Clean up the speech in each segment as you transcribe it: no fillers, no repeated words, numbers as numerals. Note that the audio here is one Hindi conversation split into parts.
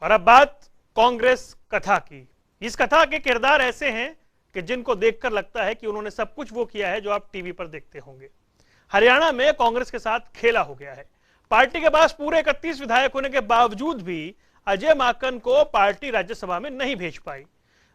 और अब बात कांग्रेस कथा की। इस कथा के किरदार ऐसे हैं कि जिनको देखकर लगता है कि उन्होंने सब कुछ वो किया है जो आप टीवी पर देखते होंगे। हरियाणा में कांग्रेस के साथ खेला हो गया है। पार्टी के पास पूरे 31 विधायक होने के बावजूद भी अजय माकन को पार्टी राज्यसभा में नहीं भेज पाई।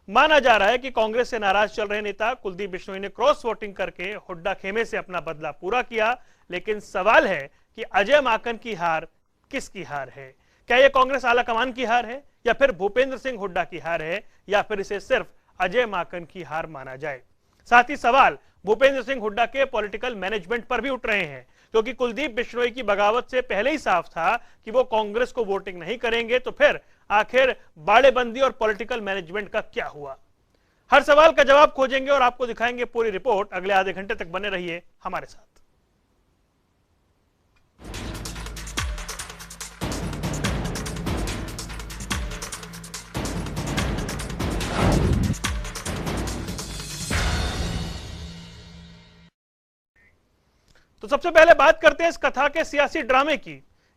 माना जा रहा है कि कांग्रेस से नाराज चल रहे नेता कुलदीप बिश्नोई ने क्रॉस वोटिंग करके हुड्डा खेमे से अपना बदला पूरा किया। लेकिन सवाल है कि अजय माकन की हार किसकी हार है? क्या यह कांग्रेस आलाकमान की हार है, या फिर भूपेंद्र सिंह हुड्डा की हार है, या फिर इसे सिर्फ अजय माकन की हार माना जाए? साथ ही सवाल भूपेंद्र सिंह हुड्डा के पॉलिटिकल मैनेजमेंट पर भी उठ रहे हैं, क्योंकि कुलदीप बिश्नोई की बगावत से पहले ही साफ था कि वो कांग्रेस को वोटिंग नहीं करेंगे। तो फिर आखिर बाड़ेबंदी और पॉलिटिकल मैनेजमेंट का क्या हुआ? हर सवाल का जवाब खोजेंगे और आपको दिखाएंगे पूरी रिपोर्ट। अगले आधे घंटे तक बने रहिए हमारे साथ। तो सबसे पहले बात करते हैं इस कथा के सियासी ड्रामे की।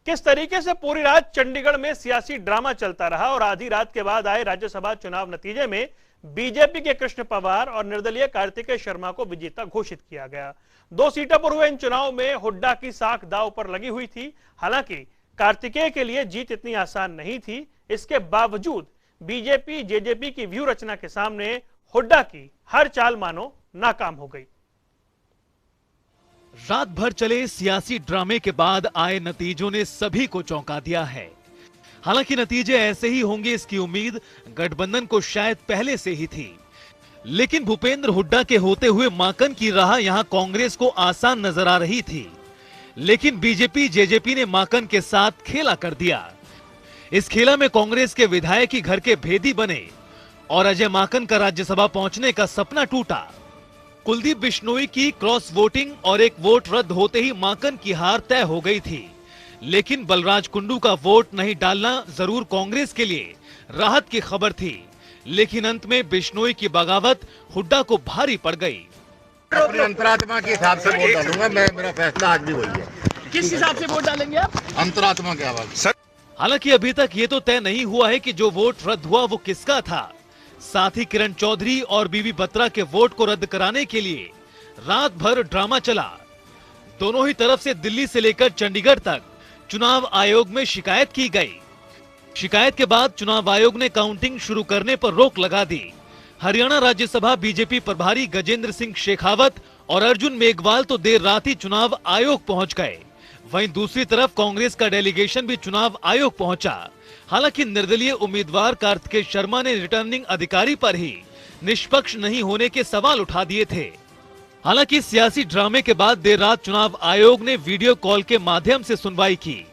किस तरीके से पूरी रात चंडीगढ़ में सियासी ड्रामा चलता रहा और आधी रात के बाद आए राज्यसभा चुनाव नतीजे में बीजेपी के कृष्ण पवार और निर्दलीय कार्तिकेय शर्मा को विजेता घोषित किया गया। 2 सीटों पर हुए इन चुनाव में हुड्डा की साख दांव पर लगी हुई थी। हालांकि कार्तिकेय के लिए जीत इतनी आसान नहीं थी। इसके बावजूद बीजेपी जेजेपी की व्यू रचना के सामने हुड्डा की हर चाल मानो नाकाम हो गई। रात भर चले सियासी ड्रामे के बाद आए नतीजों ने सभी को चौंका दिया है। हालांकि नतीजे ऐसे ही होंगे इसकी उम्मीद गठबंधन को शायद पहले से ही थी, लेकिन भूपेंद्र हुड्डा के होते हुए माकन की राह यहां कांग्रेस को आसान नजर आ रही थी। लेकिन बीजेपी जेजेपी ने माकन के साथ खेला कर दिया। इस खेला में कांग्रेस के विधायक ही घर के भेदी बने और अजय माकन का राज्यसभा पहुंचने का सपना टूटा। कुलदीप बिश्नोई की क्रॉस वोटिंग और एक वोट रद्द होते ही माकन की हार तय हो गई थी। लेकिन बलराज कुंडू का वोट नहीं डालना जरूर कांग्रेस के लिए राहत की खबर थी, लेकिन अंत में बिश्नोई की बगावत हुड्डा को भारी पड़ गई। अपनी अंतरात्मा के हिसाब से वोट डालूंगा मैं, मेरा फैसला आज भी वही है। किस हिसाब से वोट डालेंगे आप? अंतरात्मा के आवाज। हालांकि अभी तक ये तो तय नहीं हुआ है कि जो वोट रद्द हुआ वो किसका था। साथ ही किरण चौधरी और बीबी बत्रा के वोट को रद्द कराने के लिए रात भर ड्रामा चला। दोनों ही तरफ से दिल्ली से लेकर चंडीगढ़ तक चुनाव आयोग में शिकायत की गई। शिकायत के बाद चुनाव आयोग ने काउंटिंग शुरू करने पर रोक लगा दी। हरियाणा राज्यसभा बीजेपी प्रभारी गजेंद्र सिंह शेखावत और अर्जुन मेघवाल तो देर रात ही चुनाव आयोग पहुंच गए। वहीं दूसरी तरफ कांग्रेस का डेलीगेशन भी चुनाव आयोग पहुंचा। हालांकि निर्दलीय उम्मीदवार कार्तिकेय शर्मा ने रिटर्निंग अधिकारी पर ही निष्पक्ष नहीं होने के सवाल उठा दिए थे। हालांकि सियासी ड्रामे के बाद देर रात चुनाव आयोग ने वीडियो कॉल के माध्यम से सुनवाई की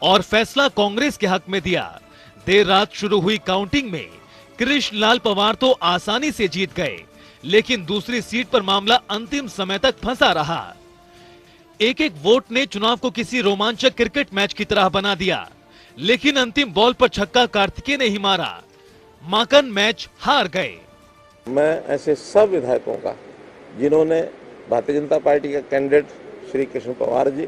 और फैसला कांग्रेस के हक में दिया। देर रात शुरू हुई काउंटिंग में कृष्ण लाल पवार तो आसानी से जीत गए, लेकिन दूसरी सीट पर मामला अंतिम समय तक फंसा रहा। एक एक वोट ने चुनाव को किसी रोमांचक क्रिकेट मैच की तरह बना दिया, लेकिन अंतिम बॉल पर छक्का कार्तिकेय ने ही मारा। माकन मैच हार गए। मैं ऐसे सब विधायकों का जिन्होंने भारतीय जनता पार्टी का कैंडिडेट श्री कृष्ण पवार जी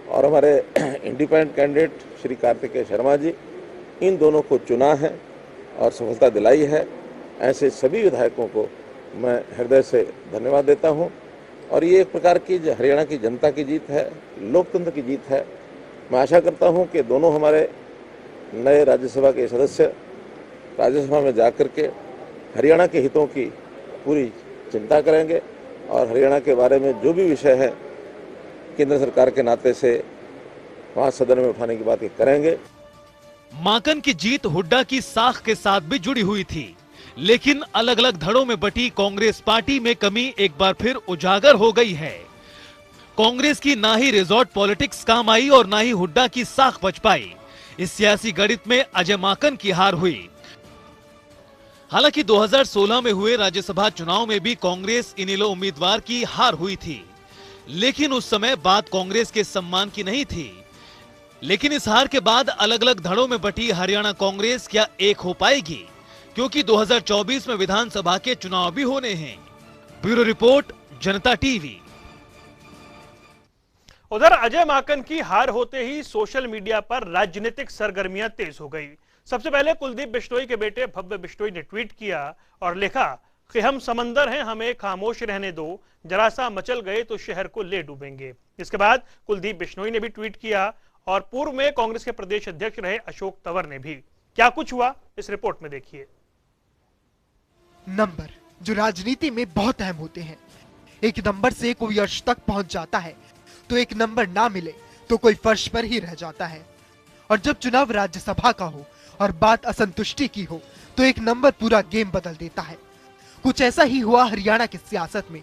और हमारे इंडिपेंडेंट कैंडिडेट श्री कार्तिकेय शर्मा जी, इन दोनों को चुना है और सफलता दिलाई है, ऐसे सभी विधायकों को मैं हृदय से धन्यवाद देता हूं। और ये एक प्रकार की हरियाणा की जनता की जीत है, लोकतंत्र की जीत है। मैं आशा करता हूं कि दोनों हमारे नए राज्यसभा के सदस्य राज्यसभा में जाकर के हरियाणा के हितों की पूरी चिंता करेंगे और हरियाणा के बारे में जो भी विषय है केंद्र सरकार के नाते से वहां सदन में उठाने की बात करेंगे। माकन की जीत हुड्डा की साख के साथ भी जुड़ी हुई थी, लेकिन अलग अलग धड़ों में बटी कांग्रेस पार्टी में कमी एक बार फिर उजागर हो गई है। कांग्रेस की ना ही रिजॉर्ट पॉलिटिक्स काम आई और ना ही हुड्डा की साख बच पाई। इस सियासी गणित में अजय माकन की हार हुई। हालांकि 2016 में हुए राज्यसभा चुनाव में भी कांग्रेस इनेलो उम्मीदवार की हार हुई थी, लेकिन उस समय बात कांग्रेस के सम्मान की नहीं थी। लेकिन इस हार के बाद अलग अलग धड़ों में बटी हरियाणा कांग्रेस क्या एक हो पाएगी, क्योंकि 2024 में विधानसभा के चुनाव भी होने हैं। ब्यूरो रिपोर्ट, जनता टीवी। उधर अजय माकन की हार होते ही सोशल मीडिया पर राजनीतिक सरगर्मियां तेज हो गई। सबसे पहले कुलदीप बिश्नोई के बेटे भव्य बिश्नोई ने ट्वीट किया और लिखा कि हम समंदर हैं, हमें खामोश रहने दो, जरा सा मचल गए तो शहर को ले डूबेंगे। इसके बाद कुलदीप बिश्नोई ने भी ट्वीट किया और पूर्व में कांग्रेस के प्रदेश अध्यक्ष रहे अशोक तंवर ने भी। क्या कुछ हुआ इस रिपोर्ट में देखिए। नंबर जो राजनीति में बहुत अहम होते हैं। एक नंबर से कोई अर्श तक पहुंच जाता है तो एक नंबर ना मिले तो कोई फर्श पर ही रह जाता है। और जब चुनाव राज्यसभा का हो और बात असंतुष्टि की हो तो एक नंबर पूरा गेम बदल देता है। कुछ ऐसा ही हुआ हरियाणा की सियासत में।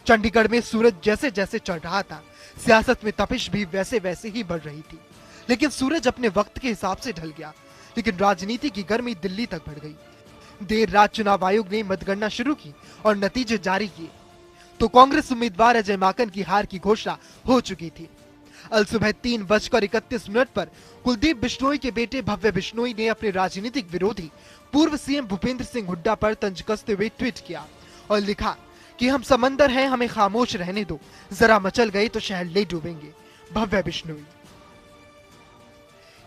चंडीगढ़ में सूरज जैसे जैसे चढ़ रहा था, सियासत में तपिश भी वैसे वैसे ही बढ़ रही थी। लेकिन सूरज अपने वक्त के हिसाब से ढल गया, लेकिन राजनीति की गर्मी दिल्ली तक बढ़ गई। देर रात चुनाव आयोग ने मतगणना शुरू की और नतीजे जारी किए तो कांग्रेस उम्मीदवार अजय माकन की हार की घोषणा हो चुकी थी। अलसुबह 3:31 पर कुलदीप बिश्नोई के बेटे भव्य बिश्नोई ने अपने राजनीतिक विरोधी पूर्व सीएम भूपेंद्र सिंह हुड्डा पर तंज कसते हुए ट्वीट किया और लिखा कि हम समंदर हैं, हमें खामोश रहने दो, जरा मचल गए तो शहर ले डूबेंगे। भव्य बिश्नोई।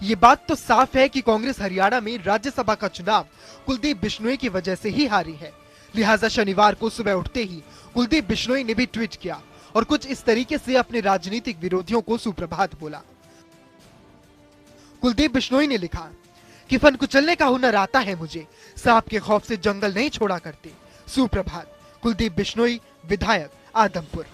ये बात तो साफ है कि कांग्रेस हरियाणा में राज्यसभा का चुनाव कुलदीप बिश्नोई की वजह से ही हारी है। लिहाजा शनिवार को सुबह उठते ही कुलदीप बिश्नोई ने भी ट्वीट किया और कुछ इस तरीके से अपने राजनीतिक विरोधियों को सुप्रभात बोला। कुलदीप बिश्नोई ने लिखा कि फन कुचलने का हुनर आता है मुझे, सांप के खौफ से जंगल नहीं छोड़ा करते। सुप्रभात। कुलदीप बिश्नोई, विधायक, आदमपुर।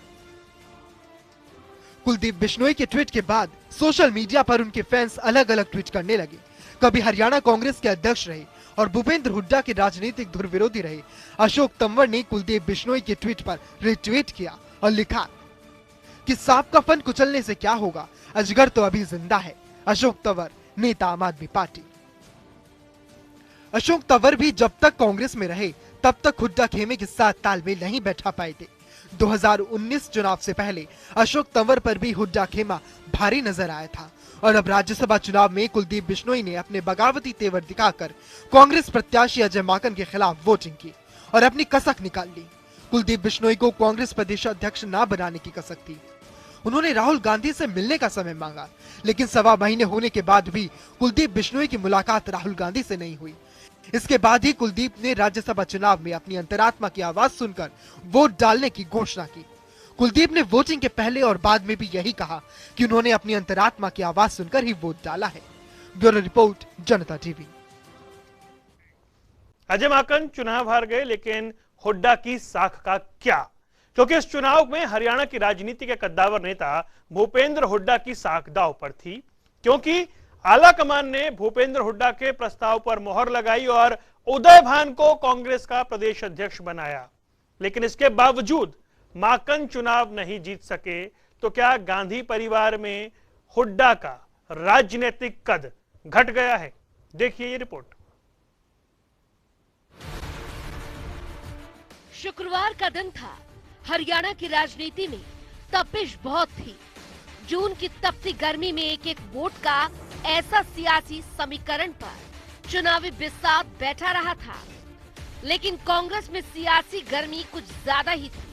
कुलदीप बिश्नोई के ट्वीट के बाद सोशल मीडिया पर उनके फैंस अलग अलग ट्वीट करने लगे। कभी हरियाणा कांग्रेस के अध्यक्ष रहे और भूपेंद्र हुड्डा के राजनीतिक धुर विरोधी रहे अशोक तंवर ने कुलदीप बिश्नोई के ट्वीट पर रिट्वीट किया और लिखा कि सांप का फन कुचलने से क्या होगा, अजगर तो अभी जिंदा है। अशोक तंवर, नेता आम आदमी पार्टी। अशोक तंवर भी जब तक कांग्रेस में रहे तब तक हुड्डा खेमे के साथ तालमेल नहीं बैठा पाए थे। 2019 चुनाव से पहले अशोक तंवर पर भी हुड्डा खेमा भारी नजर आया था और अब राज्यसभा चुनाव में कुलदीप बिश्नोई ने अपने बगावती तेवर दिखाकर कांग्रेस प्रत्याशी अजय माकन के खिलाफ वोटिंग की और अपनी कसक निकाल ली। कुलदीप बिश्नोई को कांग्रेस प्रदेश अध्यक्ष न बनाने की कसक थी। उन्होंने राहुल गांधी से मिलने का समय मांगा, लेकिन 1.25 महीने होने के बाद भी कुलदीप बिश्नोई की मुलाकात राहुल गांधी से नहीं हुई। इसके बाद ही कुलदीप ने राज्यसभा चुनाव में अपनी अंतरात्मा की आवाज सुनकर वोट डालने की घोषणा की। कुलदीप ने वोटिंग के पहले और बाद में भी यही कहा कि उन्होंने अपनी अंतरात्मा की आवाज सुनकर ही वोट डाला है। ब्यूरो रिपोर्ट, जनता टीवी। अजय माकन चुनाव हार गए, लेकिन हुड्डा की साख का क्या? क्योंकि इस चुनाव में हरियाणा की राजनीति के कद्दावर नेता भूपेंद्र हुड्डा की साख दांव पर थी, क्योंकि आला कमान ने भूपेंद्र हुड्डा के प्रस्ताव पर मोहर लगाई और उदय भान को कांग्रेस का प्रदेश अध्यक्ष बनाया। लेकिन इसके बावजूद माकन चुनाव नहीं जीत सके, तो क्या गांधी परिवार में हुड्डा का राजनीतिक कद घट गया है? देखिए ये रिपोर्ट। शुक्रवार का दिन था। हरियाणा की राजनीति में तपिश बहुत थी। जून की तपती गर्मी में एक एक वोट का ऐसा सियासी समीकरण पर चुनावी बिसात बैठा रहा था, लेकिन कांग्रेस में सियासी गर्मी कुछ ज्यादा ही थी।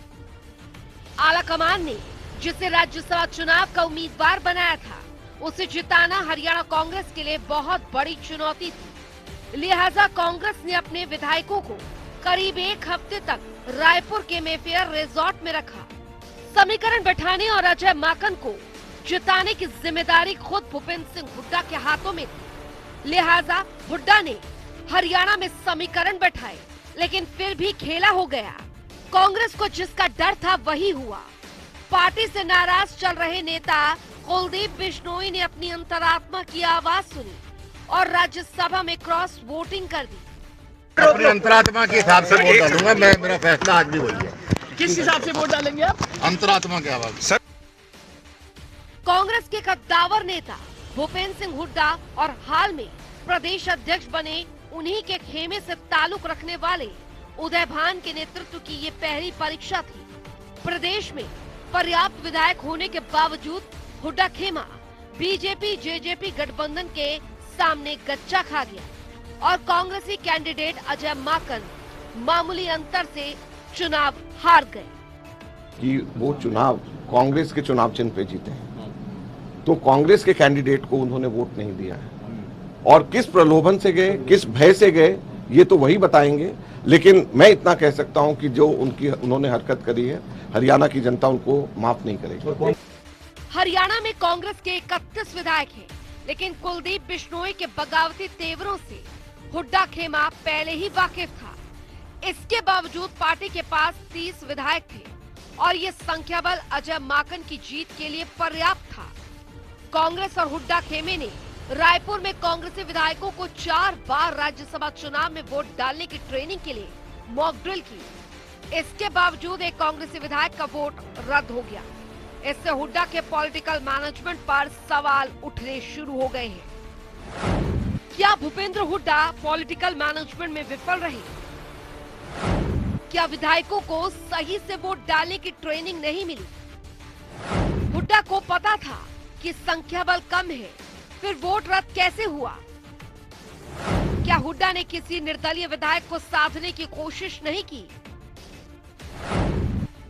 आला कमान ने जिसे राज्यसभा चुनाव का उम्मीदवार बनाया था, उसे जिताना हरियाणा कांग्रेस के लिए बहुत बड़ी चुनौती थी। लिहाजा कांग्रेस ने अपने विधायकों को करीब एक हफ्ते तक रायपुर के मेफेयर रिजॉर्ट में रखा। समीकरण बैठाने और अजय माकन को जिताने की जिम्मेदारी खुद भूपेंद्र सिंह हुड्डा के हाथों में थी। लिहाजा हुड्डा ने हरियाणा में समीकरण बैठाए, लेकिन फिर भी खेला हो गया। कांग्रेस को जिसका डर था वही हुआ। पार्टी से नाराज चल रहे नेता कुलदीप बिश्नोई ने अपनी अंतरात्मा की आवाज सुनी और राज्यसभा में क्रॉस वोटिंग कर दी। अपनी अंतरात्मा के हिसाब से वोट डालूंगा मैं, मेरा फैसला आज भी वही है। किस हिसाब से वोट डालेंगे आप? अंतरात्मा के आवाज। कांग्रेस के कद्दावर नेता भूपेंद्र सिंह हुड्डा और हाल में प्रदेश अध्यक्ष बने उन्हीं के खेमे से ताल्लुक रखने वाले उदय भान के नेतृत्व की ये पहली परीक्षा थी। प्रदेश में पर्याप्त विधायक होने के बावजूद हुड्डा खेमा बीजेपी जेजेपी गठबंधन के सामने गच्चा खा गया और कांग्रेसी कैंडिडेट अजय माकन मामूली अंतर से चुनाव हार गए। कि वो चुनाव कांग्रेस के चुनाव चिन्ह पे जीते हैं, तो कांग्रेस के कैंडिडेट को उन्होंने वोट नहीं दिया है। और किस प्रलोभन से गए, किस भय से गए, ये तो वही बताएंगे। लेकिन मैं इतना कह सकता हूं कि जो उन्होंने हरकत करी है, हरियाणा की जनता उनको माफ नहीं करेगी। हरियाणा में कांग्रेस के 31 विधायक हैं, लेकिन कुलदीप बिश्नोई के बगावती तेवरों से हुड्डा खेमा पहले ही वाकिफ था। इसके बावजूद पार्टी के पास 30 विधायक थे और ये संख्या बल अजय माकन की जीत के लिए पर्याप्त था। कांग्रेस और हुड्डा खेमे ने रायपुर में कांग्रेसी विधायकों को 4 बार राज्यसभा चुनाव में वोट डालने की ट्रेनिंग के लिए मॉक ड्रिल की। इसके बावजूद एक कांग्रेसी विधायक का वोट रद्द हो गया। इससे हुड्डा के पॉलिटिकल मैनेजमेंट पर सवाल उठने शुरू हो गए हैं। क्या भूपेंद्र हुड्डा पॉलिटिकल मैनेजमेंट में विफल रहे? क्या विधायकों को सही से वोट डालने की ट्रेनिंग नहीं मिली? हुड्डा को पता था कि संख्या बल कम है, फिर वोट रद्द कैसे हुआ? क्या हुड्डा ने किसी निर्दलीय विधायक को साधने की कोशिश नहीं की?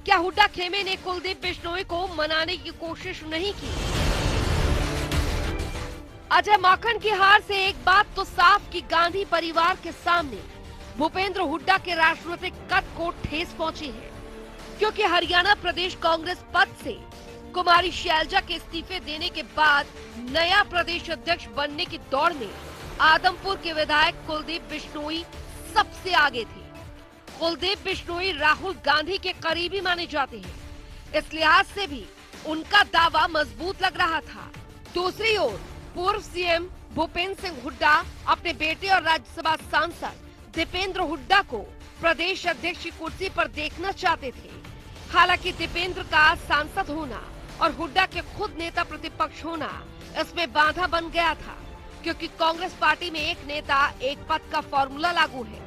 क्या हुड्डा खेमे ने कुलदीप बिश्नोई को मनाने की कोशिश नहीं की? अजय माकन की हार से एक बात तो साफ कि गांधी परिवार के सामने भूपेंद्र हुड्डा के राजनीतिक कद को ठेस पहुंची है, क्योंकि हरियाणा प्रदेश कांग्रेस पद से कुमारी शैलजा के इस्तीफे देने के बाद नया प्रदेश अध्यक्ष बनने की दौड़ में आदमपुर के विधायक कुलदीप बिश्नोई सबसे आगे थे। कुलदीप बिश्नोई राहुल गांधी के करीबी माने जाते हैं, इस लिहाज से भी उनका दावा मजबूत लग रहा था। दूसरी ओर पूर्व सीएम भूपेंद्र सिंह हुड्डा अपने बेटे और राज्यसभा सांसद दीपेंद्र हुड्डा को प्रदेश अध्यक्ष की कुर्सी पर देखना चाहते थे। हालांकि दीपेंद्र का सांसद होना और हुड्डा के खुद नेता प्रतिपक्ष होना इसमें बाधा बन गया था, क्योंकि कांग्रेस पार्टी में एक नेता एक पद का फॉर्मूला लागू है।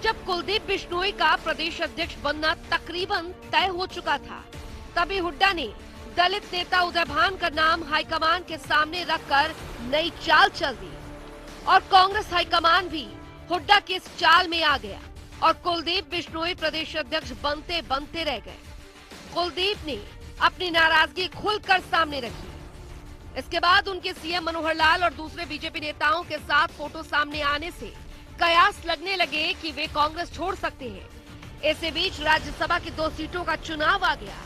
जब कुलदीप बिश्नोई का प्रदेश अध्यक्ष बनना तकरीबन तय हो चुका था, तभी हुड्डा ने दलित नेता उदय भान का नाम हाईकमान के सामने रखकर नई चाल चल दी और कांग्रेस हाईकमान भी हुड्डा के इस चाल में आ गया और कुलदीप बिश्नोई प्रदेश अध्यक्ष बनते बनते रह गए। कुलदीप ने अपनी नाराजगी खुलकर सामने रखी। इसके बाद उनके सीएम मनोहर लाल और दूसरे बीजेपी नेताओं के साथ फोटो सामने आने से कयास लगने लगे कि वे कांग्रेस छोड़ सकते हैं। इसी बीच राज्यसभा की 2 सीटों का चुनाव आ गया।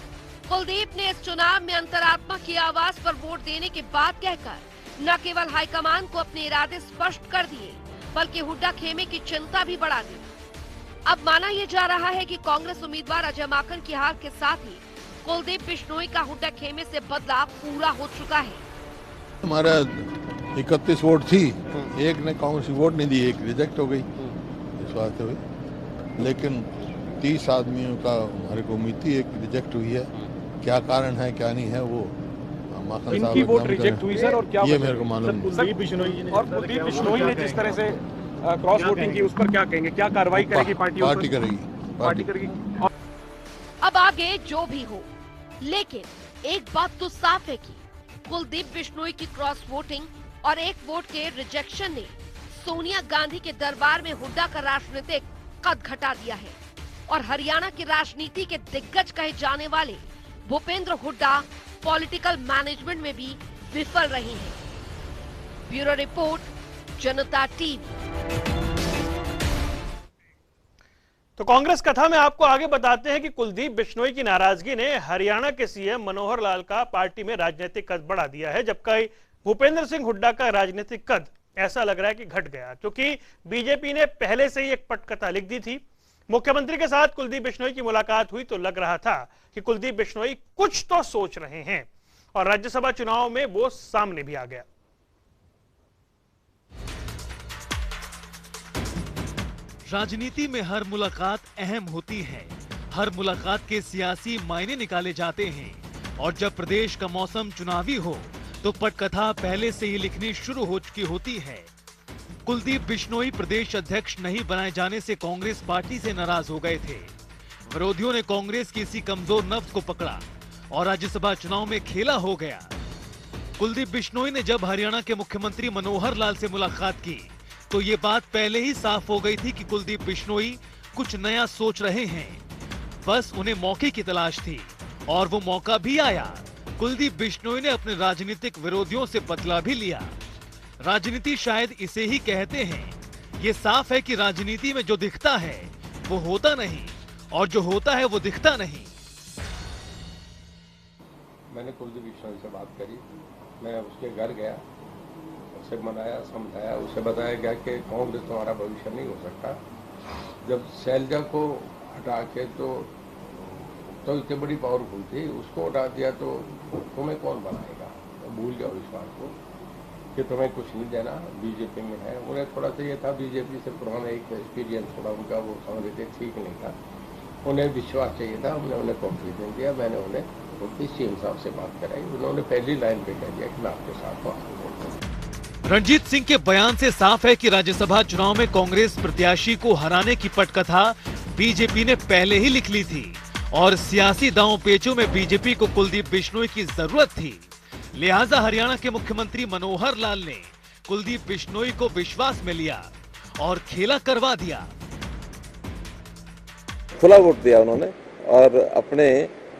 कुलदीप ने इस चुनाव में अंतरात्मा की आवाज पर वोट देने की बात कहकर न केवल हाईकमान को अपने इरादे स्पष्ट कर दिए, बल्कि हुड्डा खेमे की चिंता भी बढ़ा दी। अब माना यह जा रहा है कि कांग्रेस उम्मीदवार अजय माकन की हार के साथ ही कुलदीप बिश्नोई का हुड्डा खेमे से बदलाव पूरा हो चुका है। हमारा 31 वोट थी, एक ने कांग्रेस वोट नहीं दी, एक रिजेक्ट हो गई इस बात से हुई। लेकिन 30 आदमियों का हमारे को उम्मीद थी, एक रिजेक्ट हुई है। क्या कारण है क्या नहीं है वो माखन साहब इनकी वोट रिजेक्ट हुई सर, और क्या ये मेरे को मालूम नहीं। कुलदीप बिश्नोई ने जिस तरह से क्रॉस वोटिंग की, उस पर क्या कहेंगे? क्या कार्रवाई करेगी पार्टी करेगी? अब आगे जो भी हो, लेकिन एक बात तो साफ है कि कुलदीप बिश्नोई की क्रॉस वोटिंग और एक वोट के रिजेक्शन ने सोनिया गांधी के दरबार में हुड्डा का राजनीतिक कद घटा दिया है और हरियाणा की राजनीति के दिग्गज कहे जाने वाले भूपेंद्र हुड्डा पॉलिटिकल मैनेजमेंट में भी विफल रहे हैं। ब्यूरो रिपोर्ट, जनता टीवी। तो कांग्रेस कथा में आपको आगे बताते हैं कि कुलदीप बिश्नोई की नाराजगी ने हरियाणा के सीएम मनोहर लाल का पार्टी में राजनीतिक कद बढ़ा दिया है, जबकि भूपेंद्र सिंह हुड्डा का राजनीतिक कद ऐसा लग रहा है कि घट गया, क्योंकि बीजेपी ने पहले से ही एक पटकथा लिख दी थी। मुख्यमंत्री के साथ कुलदीप बिश्नोई की मुलाकात हुई तो लग रहा था कि कुलदीप बिश्नोई कुछ तो सोच रहे हैं और राज्यसभा चुनाव में वो सामने भी आ गया। राजनीति में हर मुलाकात अहम होती है, हर मुलाकात के सियासी मायने निकाले जाते हैं और जब प्रदेश का मौसम चुनावी हो तो पटकथा पहले से ही लिखनी शुरू हो चुकी होती है। कुलदीप बिश्नोई प्रदेश अध्यक्ष नहीं बनाए जाने से कांग्रेस पार्टी से नाराज हो गए थे। विरोधियों ने कांग्रेस की इसी कमजोर नब्ज को पकड़ा और राज्यसभा चुनाव में खेला हो गया। कुलदीप बिश्नोई ने जब हरियाणा के मुख्यमंत्री मनोहर लाल से मुलाकात की तो ये बात पहले ही साफ हो गई थी कि कुलदीप बिश्नोई कुछ नया सोच रहे हैं, बस उन्हें मौके की तलाश थी और वो मौका भी आया। कुलदीप बिश्नोई ने अपने राजनीतिक विरोधियों से बदला भी लिया। राजनीति शायद इसे ही कहते हैं। ये साफ है कि राजनीति में जो दिखता है वो होता नहीं और जो होता है वो दिखता नहीं। मैंने कुलदीप बिश्नोई से बात करी, मैं उसके घर गया, उसे मनाया, समझाया, उसे बताया गया कि कांग्रेस तुम्हारा भविष्य नहीं हो सकता। जब शैलजा को हटा के तो इतनी बड़ी पावरफुल थी, उसको हटा दिया तो तुम्हें कौन बनाएगा। तो भूल जाओ इस बात को कि तुम्हें कुछ नहीं देना, बीजेपी में है। उन्हें थोड़ा सा ये था, बीजेपी से पुराना एक एक्सपीरियंस थोड़ा उनका, वो समझ रहे थे ठीक नहीं था, उन्हें विश्वास चाहिए था। हमने उन्हें कॉन्फिडेंस दिया, मैंने उन्हें सीएम साहब से बात कराई, उन्होंने पहली लाइन पे कह दिया कि मैं आपके साथ हूँ। रणजीत सिंह के बयान से साफ है कि राज्यसभा चुनाव में कांग्रेस प्रत्याशी को हराने की पटकथा बीजेपी ने पहले ही लिख ली थी और सियासी दांव पेचों में बीजेपी को कुलदीप बिश्नोई की जरूरत थी। लिहाजा हरियाणा के मुख्यमंत्री मनोहर लाल ने कुलदीप बिश्नोई को विश्वास में लिया और खेला करवा दिया। खुला वोट दिया उन्होंने और अपने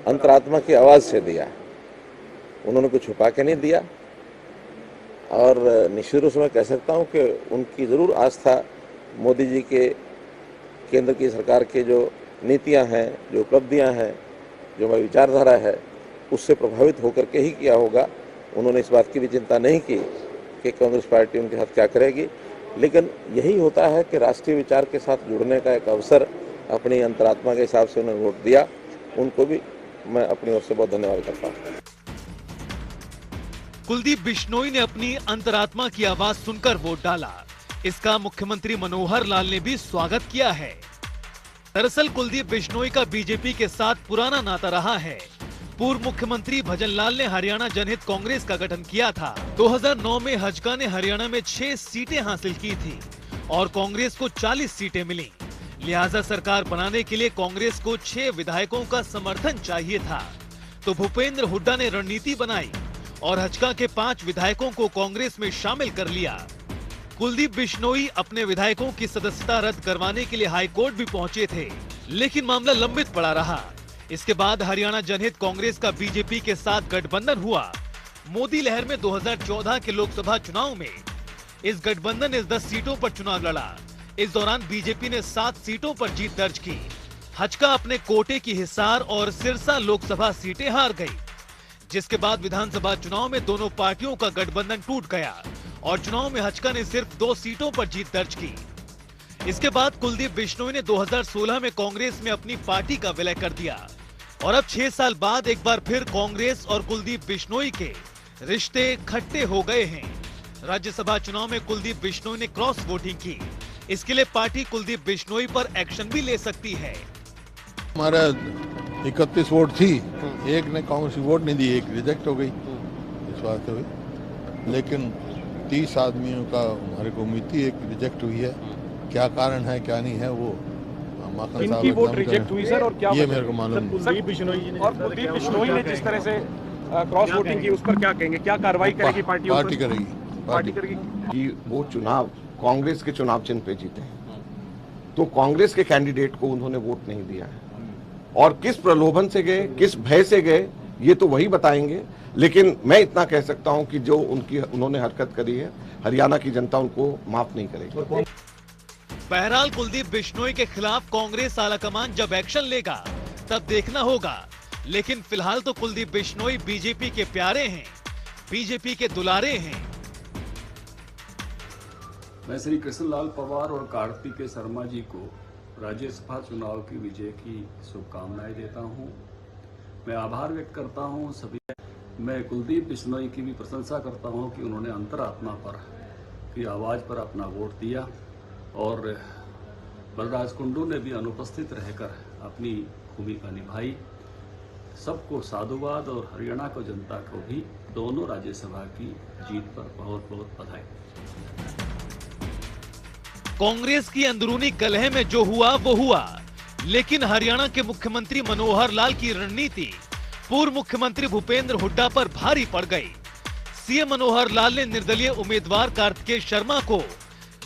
अंतरात्मा की आवाज से दिया, उन्होंने कुछ छुपा के नहीं दिया। और निश्चित रूप से मैं कह सकता हूं कि उनकी जरूर आस्था मोदी जी के, केंद्र की सरकार के जो नीतियां हैं, जो उपलब्धियां हैं, जो हमारी विचारधारा है, उससे प्रभावित होकर के ही किया होगा। उन्होंने इस बात की भी चिंता नहीं की कि कांग्रेस पार्टी उनके साथ क्या करेगी, लेकिन यही होता है कि राष्ट्रीय विचार के साथ जुड़ने का एक अवसर अपनी अंतरात्मा के हिसाब से उन्होंने वोट दिया। उनको भी मैं अपनी ओर से बहुत धन्यवाद करता हूँ। कुलदीप बिश्नोई ने अपनी अंतरात्मा की आवाज सुनकर वोट डाला, इसका मुख्यमंत्री मनोहर लाल ने भी स्वागत किया है। दरअसल कुलदीप बिश्नोई का बीजेपी के साथ पुराना नाता रहा है। पूर्व मुख्यमंत्री भजनलाल ने हरियाणा जनहित कांग्रेस का गठन किया था। 2009 में हजका ने हरियाणा में 6 सीटें हासिल की थी और कांग्रेस को 40 सीटें मिली। लिहाजा सरकार बनाने के लिए कांग्रेस को 6 विधायकों का समर्थन चाहिए था, तो भूपेंद्र हुड्डा ने रणनीति बनाई और हजका के 5 विधायकों को कांग्रेस में शामिल कर लिया। कुलदीप बिश्नोई अपने विधायकों की सदस्यता रद्द करवाने के लिए हाईकोर्ट भी पहुंचे थे, लेकिन मामला लंबित पड़ा रहा। इसके बाद हरियाणा जनहित कांग्रेस का बीजेपी के साथ गठबंधन हुआ। मोदी लहर में 2014 के लोकसभा चुनाव में इस गठबंधन ने 10 सीटों पर चुनाव लड़ा। इस दौरान बीजेपी ने 7 सीटों पर जीत दर्ज की। हजका अपने कोटे की हिसार और सिरसा लोकसभा सीटें हार गई, जिसके बाद विधानसभा चुनाव में दोनों पार्टियों का गठबंधन टूट गया और चुनाव में हजका ने सिर्फ 2 सीटों पर जीत दर्ज की। इसके बाद कुलदीप बिश्नोई ने 2016 में कांग्रेस में अपनी पार्टी का विलय कर दिया और अब 6 साल बाद एक बार फिर कांग्रेस और कुलदीप बिश्नोई के रिश्ते खट्टे हो गए हैं। राज्यसभा चुनाव में कुलदीप बिश्नोई ने क्रॉस वोटिंग की, इसके लिए पार्टी कुलदीप बिश्नोई पर एक्शन भी ले सकती है। हमारा 31 वोट थी, एक ने कांग्रेस वोट नहीं दी, एक रिजेक्ट हो गई इस बात से हुई। लेकिन 30 आदमियों का हमारे को उम्मीद थी, एक रिजेक्ट हुई है। क्या कारण है क्या नहीं है वो माखन साहब वोट रिजेक्ट हुई सर, और क्या ये मेरे को मालूम नहीं। कुलदीप बिश्नोई ने जिस तरह से क्रॉस वोटिंग की, उस पर क्या कहेंगे, क्या कार्रवाई करेगी पार्टी? पार्टी करेगी, पार्टी करेगी कि वो चुनाव कांग्रेस के चुनाव चिन्ह पे जीते हैं, तो कांग्रेस के कैंडिडेट को उन्होंने वोट नहीं दिया है। और किस प्रलोभन से गए, किस भय से गए, ये तो वही बताएंगे। लेकिन मैं इतना कह सकता हूं कि जो उन्होंने हरकत करी है, हरियाणा की जनता उनको माफ नहीं करेगी। बहरहाल कुलदीप बिश्नोई के खिलाफ कांग्रेस आलाकमान जब एक्शन लेगा तब देखना होगा, लेकिन फिलहाल तो कुलदीप बिश्नोई बीजेपी के प्यारे हैं, बीजेपी के दुलारे हैं। मैं श्री कृष्णलाल पवार और कार्तिकेय शर्मा जी को राज्यसभा चुनाव की विजय की शुभकामनाएं देता हूं। मैं आभार व्यक्त करता हूं सभी। मैं कुलदीप बिश्नोई की भी प्रशंसा करता हूं कि उन्होंने अंतरात्मा पर की आवाज़ पर अपना वोट दिया और बलराज कुंडू ने भी अनुपस्थित रहकर अपनी भूमिका निभाई। सबको साधुवाद और हरियाणा को जनता को भी दोनों राज्यसभा की जीत पर बहुत बहुत बधाई। कांग्रेस की अंदरूनी कलह में जो हुआ वो हुआ, लेकिन हरियाणा के मुख्यमंत्री मनोहर लाल की रणनीति पूर्व मुख्यमंत्री भूपेंद्र हुड्डा पर भारी पड़ गई। सीएम मनोहर लाल ने निर्दलीय उम्मीदवार कार्तिकेय शर्मा को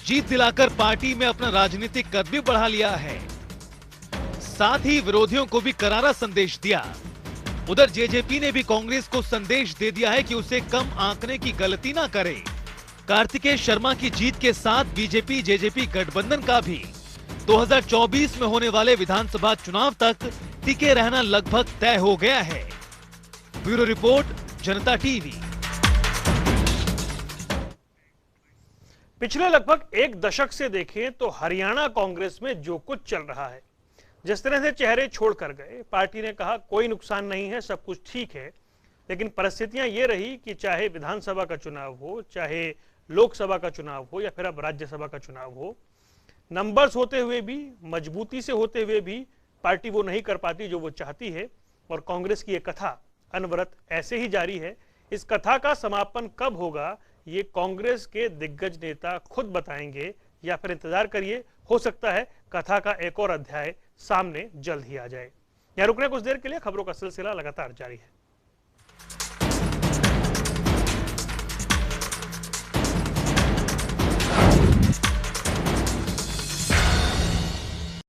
जीत दिलाकर पार्टी में अपना राजनीतिक कद भी बढ़ा लिया है। साथ ही विरोधियों को भी करारा संदेश दिया। उधर जेजेपी ने भी कांग्रेस को संदेश दे दिया है कि उसे कम आंकने की गलती ना करे। कार्तिकेय शर्मा की जीत के साथ बीजेपी जेजेपी गठबंधन का भी 2024 में होने वाले विधानसभा चुनाव तक टिके रहना लगभग तय हो गया है। ब्यूरो रिपोर्ट, जनता टीवी। पिछले लगभग एक दशक से देखें तो हरियाणा कांग्रेस में जो कुछ चल रहा है, जिस तरह से चेहरे छोड़कर गए, पार्टी ने कहा कोई नुकसान नहीं है, सब कुछ ठीक है, लेकिन परिस्थितियां ये रही कि चाहे विधानसभा का चुनाव हो, चाहे लोकसभा का चुनाव हो या फिर अब राज्यसभा का चुनाव हो, नंबर्स होते हुए भी, मजबूती से होते हुए भी पार्टी वो नहीं कर पाती जो वो चाहती है। और कांग्रेस की ये कथा अनवरत ऐसे ही जारी है। इस कथा का समापन कब होगा ये कांग्रेस के दिग्गज नेता खुद बताएंगे, या फिर इंतजार करिए, हो सकता है कथा का एक और अध्याय सामने जल्द ही आ जाए। यहाँ रुकने कुछ देर के लिए, खबरों का सिलसिला लगातार जारी है।